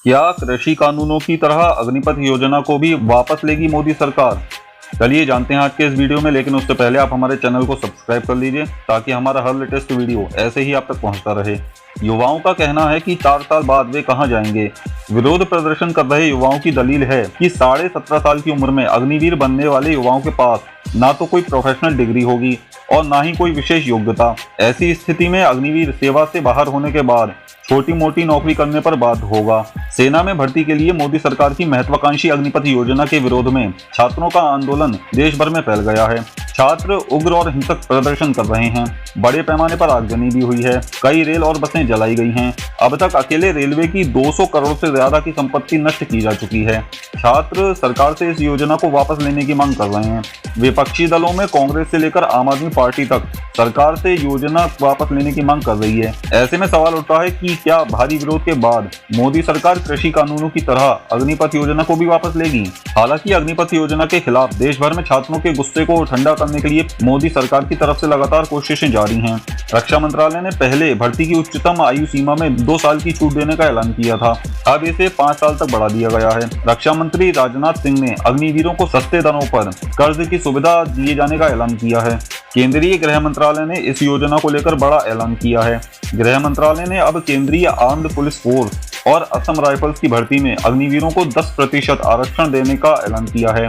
क्या कृषि कानूनों की तरह अग्निपथ योजना को भी वापस लेगी मोदी सरकार? चलिए जानते हैं आज के इस वीडियो में, लेकिन उससे पहले आप हमारे चैनल को सब्सक्राइब कर लीजिए ताकि हमारा हर लेटेस्ट वीडियो ऐसे ही आप तक पहुंचता रहे। युवाओं का कहना है कि 4 साल बाद वे कहां जाएंगे। विरोध प्रदर्शन कर रहे युवाओं की दलील है कि 17.5 साल की उम्र में अग्निवीर बनने वाले युवाओं के पास ना तो कोई प्रोफेशनल डिग्री होगी और ना ही कोई विशेष योग्यता। ऐसी स्थिति में अग्निवीर सेवा से बाहर होने के बाद छोटी मोटी नौकरी करने पर बाध्य होगा। सेना में भर्ती के लिए मोदी सरकार की महत्वाकांक्षी अग्निपथ योजना के विरोध में छात्रों का आंदोलन देश भर में फैल गया है। छात्र उग्र और हिंसक प्रदर्शन कर रहे हैं। बड़े पैमाने पर आगजनी भी हुई है। कई रेल और बसें जलाई गई हैं। अब तक अकेले रेलवे की 200 करोड़ से ज्यादा की संपत्ति नष्ट की जा चुकी है। छात्र सरकार से इस योजना को वापस लेने की मांग कर रहे हैं। विपक्षी दलों में कांग्रेस से लेकर आम आदमी पार्टी तक सरकार से योजना वापस लेने की मांग कर रही है। ऐसे में सवाल उठता है कि क्या भारी विरोध के बाद मोदी सरकार कृषि कानूनों की तरह अग्निपथ योजना को भी वापस लेगी? हालांकि अग्निपथ योजना के खिलाफ देश भर में छात्रों के गुस्से को ठंडा करने के लिए मोदी सरकार की तरफ से लगातार कोशिशें जारी हैं। रक्षा मंत्रालय ने पहले भर्ती की उच्चतम आयु सीमा में 2 साल की छूट देने का ऐलान किया था। अब इसे 5 साल तक बढ़ा दिया गया है। रक्षा मंत्री राजनाथ सिंह ने अग्निवीरों को सस्ते दरों पर कर्ज की सुविधा दिए जाने का ऐलान किया है। केंद्रीय गृह मंत्रालय ने इस योजना को लेकर बड़ा ऐलान किया है। गृह मंत्रालय ने अब केंद्रीय आर्म्ड पुलिस फोर्स और असम राइफल्स की भर्ती में अग्निवीरों को 10% आरक्षण देने का ऐलान किया है।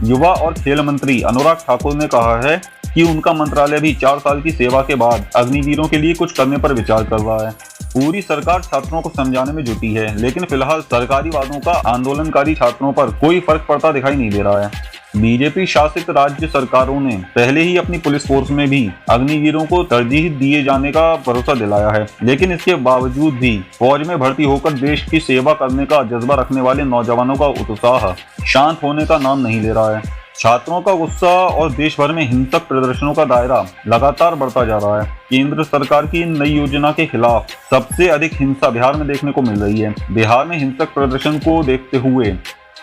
युवा और खेल मंत्री अनुराग ठाकुर ने कहा है कि उनका मंत्रालय भी 4 साल की सेवा के बाद अग्निवीरों के लिए कुछ करने पर विचार कर रहा है। पूरी सरकार छात्रों को समझाने में जुटी है, लेकिन फिलहाल सरकारी वादों का आंदोलनकारी छात्रों पर कोई फर्क पड़ता दिखाई नहीं दे रहा है। बीजेपी शासित राज्य सरकारों ने पहले ही अपनी पुलिस फोर्स में भी अग्निवीरों को तरजीह दिए जाने का भरोसा दिलाया है, लेकिन इसके बावजूद भी फौज में भर्ती होकर देश की सेवा करने का जज्बा रखने वाले नौजवानों का उत्साह शांत होने का नाम नहीं ले रहा है। छात्रों का गुस्सा और देश भर में हिंसक प्रदर्शनों का दायरा लगातार बढ़ता जा रहा है। केंद्र सरकार की इन नई योजना के खिलाफ सबसे अधिक हिंसा बिहार में देखने को मिल रही है। बिहार में हिंसक प्रदर्शन को देखते हुए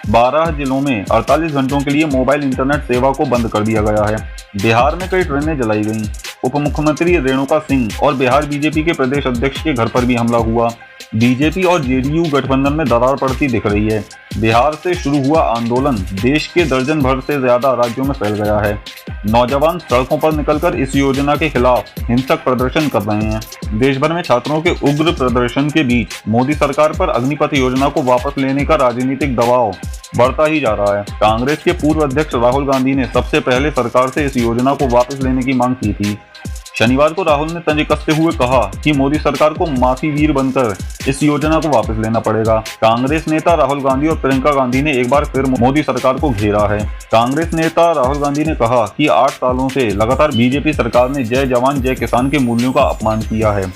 12 जिलों में 48 घंटों के लिए मोबाइल इंटरनेट सेवा को बंद कर दिया गया है। बिहार में कई ट्रेनें जलाई गईं। उप मुख्यमंत्री रेणुका सिंह और बिहार बीजेपी के प्रदेश अध्यक्ष के घर पर भी हमला हुआ। बीजेपी और जेडीयू गठबंधन में दरार पड़ती दिख रही है। बिहार से शुरू हुआ आंदोलन देश के दर्जन भर से ज्यादा राज्यों में फैल गया है। नौजवान सड़कों पर निकलकर इस योजना के खिलाफ हिंसक प्रदर्शन कर रहे हैं। देश भर में छात्रों के उग्र प्रदर्शन के बीच मोदी सरकार पर अग्निपथ योजना को वापस लेने का राजनीतिक दबाव बढ़ता ही जा रहा है। कांग्रेस के पूर्व अध्यक्ष राहुल गांधी ने सबसे पहले सरकार से इस योजना को वापस लेने की मांग की थी। शनिवार को राहुल ने तंज कसते हुए कहा कि मोदी सरकार को माफी वीर बनकर इस योजना को वापस लेना पड़ेगा। कांग्रेस नेता राहुल गांधी और प्रियंका गांधी ने एक बार फिर मोदी सरकार को घेरा है। कांग्रेस नेता राहुल गांधी ने कहा कि 8 सालों से लगातार बीजेपी सरकार ने जय जवान जय किसान के मूल्यों का अपमान किया है।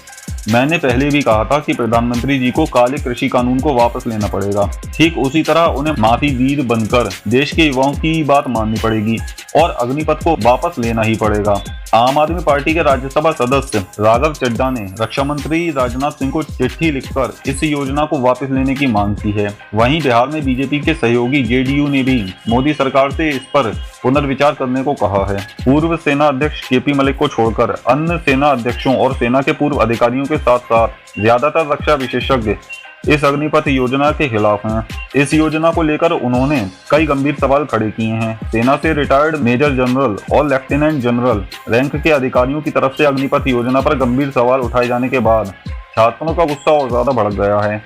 मैंने पहले भी कहा था कि प्रधानमंत्री जी को काले कृषि कानून को वापस लेना पड़ेगा। ठीक उसी तरह उन्हें माफी वीर बनकर देश के युवाओं की बात माननी पड़ेगी और अग्निपथ को वापस लेना ही पड़ेगा। आम आदमी पार्टी के राज्यसभा सदस्य राघव चड्ढा ने रक्षा मंत्री राजनाथ सिंह को चिट्ठी लिखकर इस योजना को वापस लेने की मांग की है। वहीं बिहार में बीजेपी के सहयोगी जेडीयू ने भी मोदी सरकार से इस पर पुनर्विचार करने को कहा है। पूर्व सेना अध्यक्ष केपी मलिक को छोड़कर अन्य सेना अध्यक्षों और सेना के पूर्व अधिकारियों के साथ साथ ज्यादातर रक्षा विशेषज्ञ इस अग्निपथ योजना के खिलाफ हैं। इस योजना को लेकर उन्होंने कई गंभीर सवाल खड़े किए हैं। सेना से रिटायर्ड मेजर जनरल और लेफ्टिनेंट जनरल रैंक के अधिकारियों की तरफ से अग्निपथ योजना पर गंभीर सवाल उठाए जाने के बाद छात्रों का गुस्सा और ज्यादा भड़क गया है।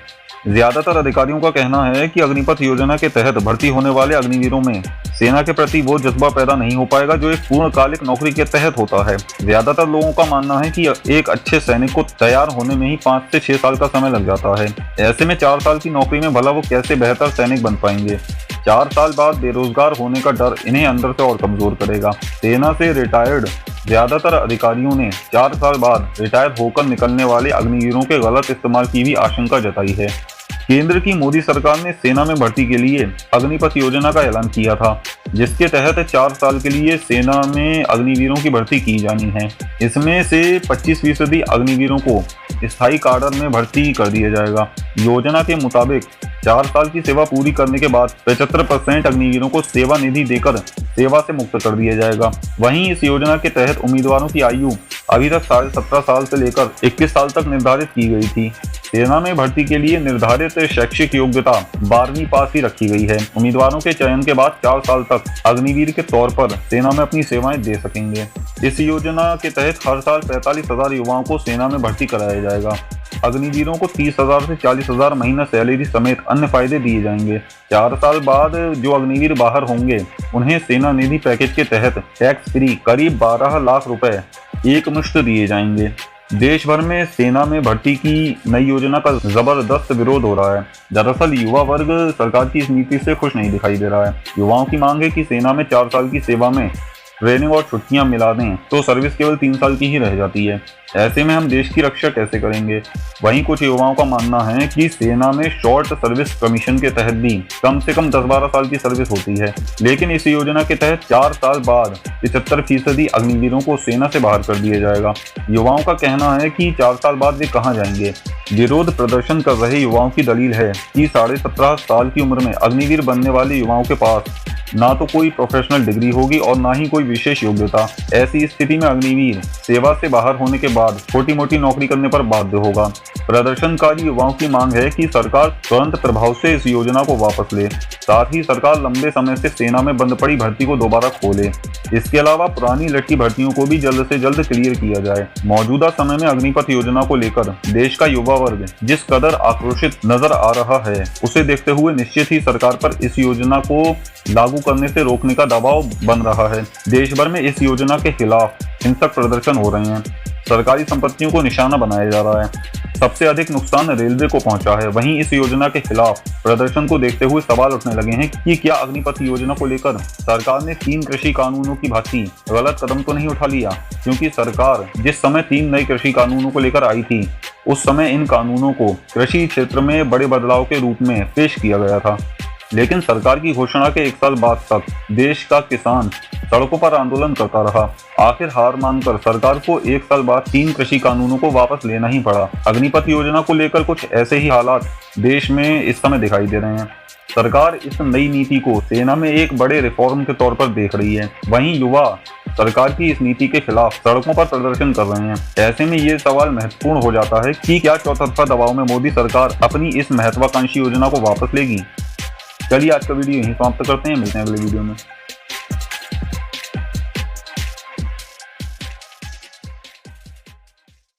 ज्यादातर अधिकारियों का कहना है कि अग्निपथ योजना के तहत भर्ती होने वाले अग्निवीरों में सेना के प्रति वो जज्बा पैदा नहीं हो पाएगा जो एक पूर्णकालिक नौकरी के तहत होता है। ज्यादातर लोगों का मानना है कि एक अच्छे सैनिक को तैयार होने में ही 5 से 6 साल का समय लग जाता है। ऐसे में 4 साल की नौकरी में भला वो कैसे बेहतर सैनिक बन पाएंगे? 4 साल बाद बेरोजगार होने का डर इन्हें अंदर से और कमजोर करेगा। सेना से रिटायर्ड ज्यादातर अधिकारियों ने 4 साल बाद रिटायर होकर निकलने वाले अग्निवीरों के गलत इस्तेमाल की भी आशंका जताई है। केंद्र की मोदी सरकार ने सेना में भर्ती के लिए अग्निपथ योजना का ऐलान किया था, जिसके तहत 4 साल के लिए सेना में अग्निवीरों की भर्ती की जानी है। इसमें से 25% अग्निवीरों को स्थायी काडर में भर्ती कर दिया जाएगा। योजना के मुताबिक 4 साल की सेवा पूरी करने के बाद 75% अग्निवीरों को सेवा निधि देकर सेवा से मुक्त कर दिया जाएगा। वहीं इस योजना के तहत उम्मीदवारों की आयु अभी तक 17.5 साल से लेकर 21 साल तक निर्धारित की गई थी। सेना में भर्ती के लिए निर्धारित शैक्षिक योग्यता 12वीं पास ही रखी गई है। उम्मीदवारों के चयन के बाद 4 साल तक अग्निवीर के तौर पर सेना में अपनी सेवाएं दे सकेंगे। इस योजना के तहत हर साल 45,000 युवाओं को सेना में भर्ती कराया जाएगा। अग्निवीरों को 30,000 से 40,000 महीना सैलरी समेत अन्य फायदे दिए जाएंगे। 4 साल बाद जो अग्निवीर बाहर होंगे उन्हें सेना निधि पैकेज के तहत टैक्स फ्री करीब 12 लाख रुपए एक मुश्त दिए जाएंगे। देश भर में सेना में भर्ती की नई योजना का जबरदस्त विरोध हो रहा है। दरअसल युवा वर्ग सरकार की इस नीति से खुश नहीं दिखाई दे रहा है। युवाओं की मांग है कि सेना में 4 साल की सेवा में ट्रेनिंग और छुट्टियां मिला दें तो सर्विस केवल 3 साल की ही रह जाती है। ऐसे में हम देश की रक्षा कैसे करेंगे? वहीं कुछ युवाओं का मानना है कि सेना में शॉर्ट सर्विस कमीशन के तहत भी कम से कम 10-12 साल की सर्विस होती है, लेकिन इस योजना के तहत 4 साल बाद 75% अग्निवीरों को सेना से बाहर कर दिया जाएगा। युवाओं का कहना है कि 4 साल बाद वे कहां जाएंगे। विरोध प्रदर्शन कर रहे युवाओं की दलील है कि 17.5 साल की उम्र में अग्निवीर बनने वाले युवाओं के पास ना तो कोई प्रोफेशनल डिग्री होगी और ना ही कोई विशेष योग्यता। ऐसी स्थिति में अग्निवीर सेवा से बाहर होने के बाद छोटी मोटी नौकरी करने पर बाध्य होगा। प्रदर्शनकारी युवाओं की मांग है कि सरकार तुरंत प्रभाव से इस योजना को वापस ले, साथ ही सरकार लंबे समय से सेना में बंद पड़ी भर्ती को दोबारा खोले। इसके अलावा पुरानी लटकी भर्तियों को भी जल्द से जल्द क्लियर किया जाए। मौजूदा समय में अग्निपथ योजना को लेकर देश का युवा वर्ग जिस कदर आक्रोशित नजर आ रहा है, उसे देखते हुए निश्चित ही सरकार पर इस योजना को लागू करने से रोकने का दबाव बन रहा है। देश भर में इस योजना के खिलाफ हिंसक प्रदर्शन हो रहे हैं। सरकारी संपत्तियों को निशाना बनाया जा रहा है। सबसे अधिक नुकसान रेलवे को पहुंचा है। वहीं इस योजना के खिलाफ प्रदर्शन को देखते हुए सवाल उठने लगे हैं कि क्या अग्निपथ योजना को लेकर सरकार ने 3 कृषि कानूनों की भांति गलत कदम तो नहीं उठा लिया? क्योंकि सरकार जिस समय 3 नए कृषि कानूनों को लेकर आई थी, उस समय इन कानूनों को कृषि क्षेत्र में बड़े बदलाव के रूप में पेश किया गया था। लेकिन सरकार की घोषणा के 1 साल बाद तक देश का किसान सड़कों पर आंदोलन करता रहा। आखिर हार मानकर सरकार को 1 साल बाद 3 कृषि कानूनों को वापस लेना ही पड़ा। अग्निपथ योजना को लेकर कुछ ऐसे ही हालात देश में इस समय दिखाई दे रहे हैं। सरकार इस नई नीति को सेना में एक बड़े रिफॉर्म के तौर पर देख रही है। वहीं युवा सरकार की इस नीति के खिलाफ सड़कों पर प्रदर्शन कर रहे हैं। ऐसे में ये सवाल महत्वपूर्ण हो जाता है कि क्या चौतरफा दबाव में मोदी सरकार अपनी इस महत्वाकांक्षी योजना को वापस लेगी? चलिए आज का वीडियो यहीं समाप्त करते हैं। मिलते हैं अगले वीडियो में।